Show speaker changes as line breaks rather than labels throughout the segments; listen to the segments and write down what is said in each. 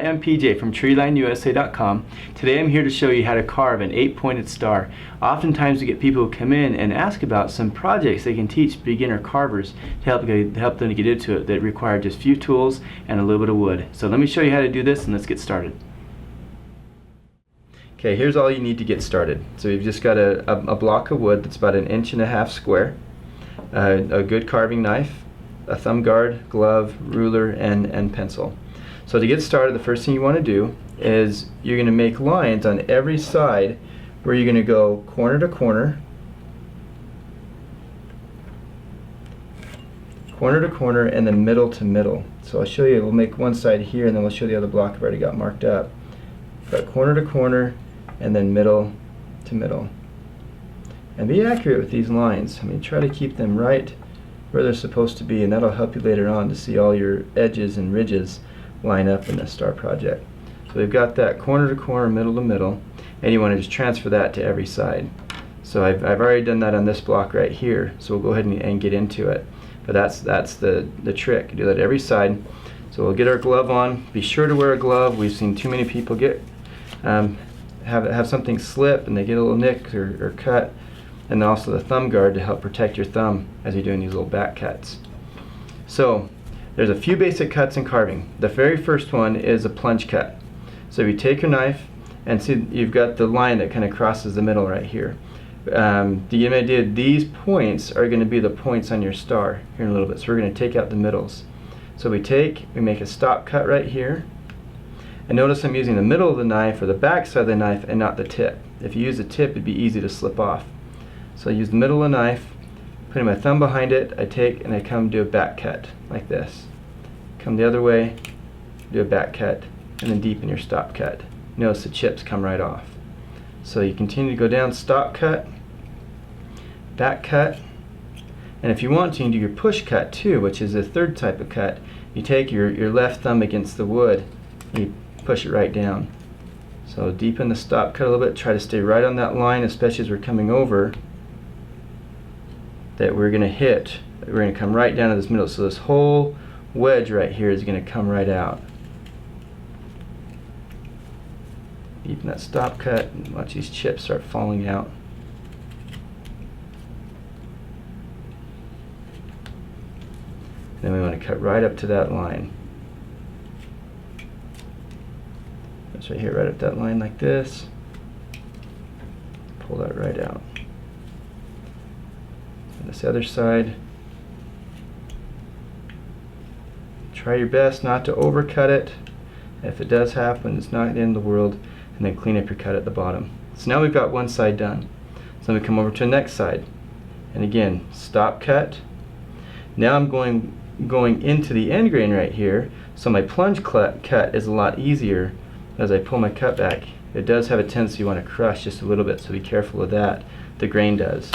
I'm PJ from TreelineUSA.com. Today I'm here to show you how to carve an 8-pointed star. Oftentimes we get people who come in and ask about some projects they can teach beginner carvers to help them to get into it that require just few tools and a little bit of wood. So let me show you how to do this and let's get started. Okay, here's all you need to get started. So you've just got a block of wood that's about 1.5 inches square, a good carving knife, a thumb guard, glove, ruler, and pencil. So to get started, the first thing you want to do is you're going to make lines on every side where you're going to go corner to corner, corner to corner, and then middle to middle. So I'll show you, we'll make one side here and then we'll show the other block I've already got marked up. But corner to corner and then middle to middle. And be accurate with these lines. I mean, try to keep them right where they're supposed to be, and that'll help you later on to see all your edges and ridges line up in the star project. So we've got that corner to corner, middle to middle, and you want to just transfer that to every side. So I've already done that on this block right here, so we'll go ahead and get into it. But that's the trick. Do that every side. So we'll get our glove on. Be sure to wear a glove. We've seen too many people get have something slip and they get a little nick or cut. And then also the thumb guard to help protect your thumb as you're doing these little back cuts. So there's a few basic cuts in carving. The very first one is a plunge cut. So if you take your knife and see you've got the line that kind of crosses the middle right here. To get an idea, these points are going to be the points on your star here in a little bit. So we're going to take out the middles. So we make a stop cut right here. And notice I'm using the middle of the knife or the back side of the knife and not the tip. If you use the tip, it'd be easy to slip off. So I use the middle of the knife, putting my thumb behind it, I take and I come do a back cut like this. Come the other way, do a back cut, and then deepen your stop cut. Notice the chips come right off. So you continue to go down, stop cut, back cut, and if you want to, you can do your push cut too, which is the third type of cut. You take your left thumb against the wood and you push it right down. So deepen the stop cut a little bit, try to stay right on that line, especially as we're coming over, that we're going to hit. We're going to come right down to this middle. So this whole wedge right here is going to come right out. Deepen that stop cut and watch these chips start falling out. Then we want to cut right up to that line. That's right here, right up that line like this. Pull that right out. And this other side. Try your best not to overcut it. If it does happen, it's not the end of the world. And then clean up your cut at the bottom. So now we've got one side done. So I'm going to come over to the next side. And again, stop cut. Now I'm going into the end grain right here. So my plunge cut is a lot easier as I pull my cut back. It does have a tendency you want to crush just a little bit, so be careful of that. The grain does.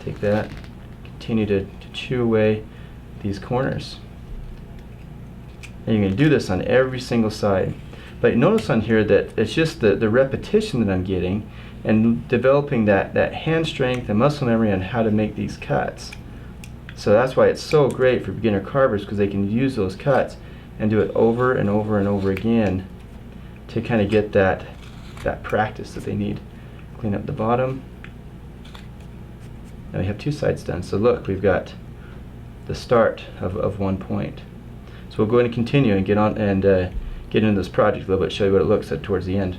Take that, continue to chew away these corners. And you're going to do this on every single side. But notice on here that it's just the repetition that I'm getting and developing that hand strength and muscle memory on how to make these cuts. So that's why it's so great for beginner carvers, because they can use those cuts and do it over and over and over again to kind of get that practice that they need. Clean up the bottom. Now we have two sides done. So look, we've got the start of one point. So we'll go ahead and continue and get on and get into this project a little bit, show you what it looks like towards the end.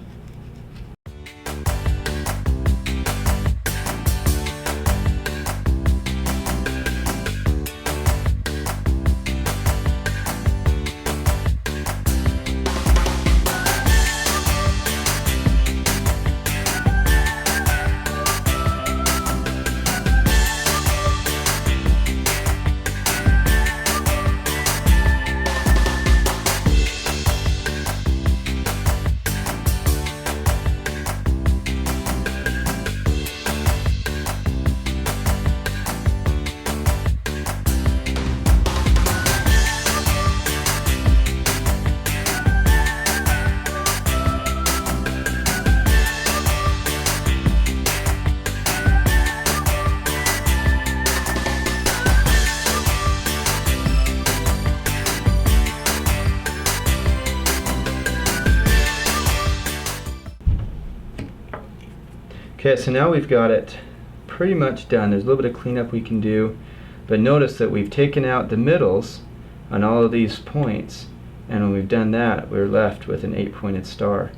Okay, so now we've got it pretty much done. There's a little bit of cleanup we can do, but notice that we've taken out the middles on all of these points, and when we've done that, we're left with an 8-pointed star.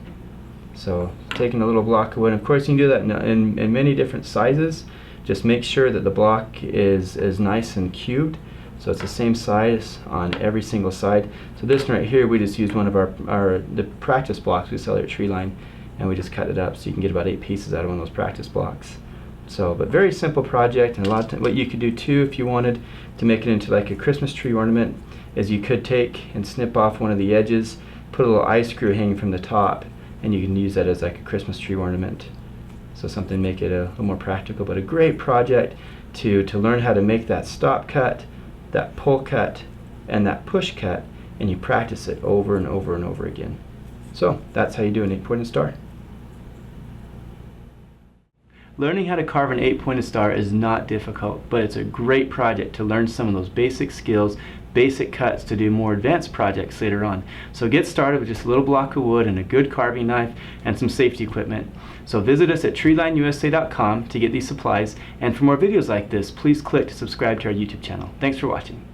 So taking a little block of wood, of course you can do that in many different sizes. Just make sure that the block is nice and cubed, so it's the same size on every single side. So this one right here, we just used one of the practice blocks we sell here at Treeline, and we just cut it up so you can get about 8 pieces out of one of those practice blocks. So, but very simple project, and what you could do too if you wanted to make it into like a Christmas tree ornament is you could take and snip off one of the edges, put a little eye screw hanging from the top, and you can use that as like a Christmas tree ornament. So something to make it a little more practical, but a great project to learn how to make that stop cut, that pull cut, and that push cut, and you practice it over and over and over again. So that's how you do an 8-pointed star. Learning how to carve an 8-pointed star is not difficult, but it's a great project to learn some of those basic skills, basic cuts to do more advanced projects later on. So get started with just a little block of wood and a good carving knife and some safety equipment. So visit us at TreelineUSA.com to get these supplies, and for more videos like this, please click to subscribe to our YouTube channel. Thanks for watching.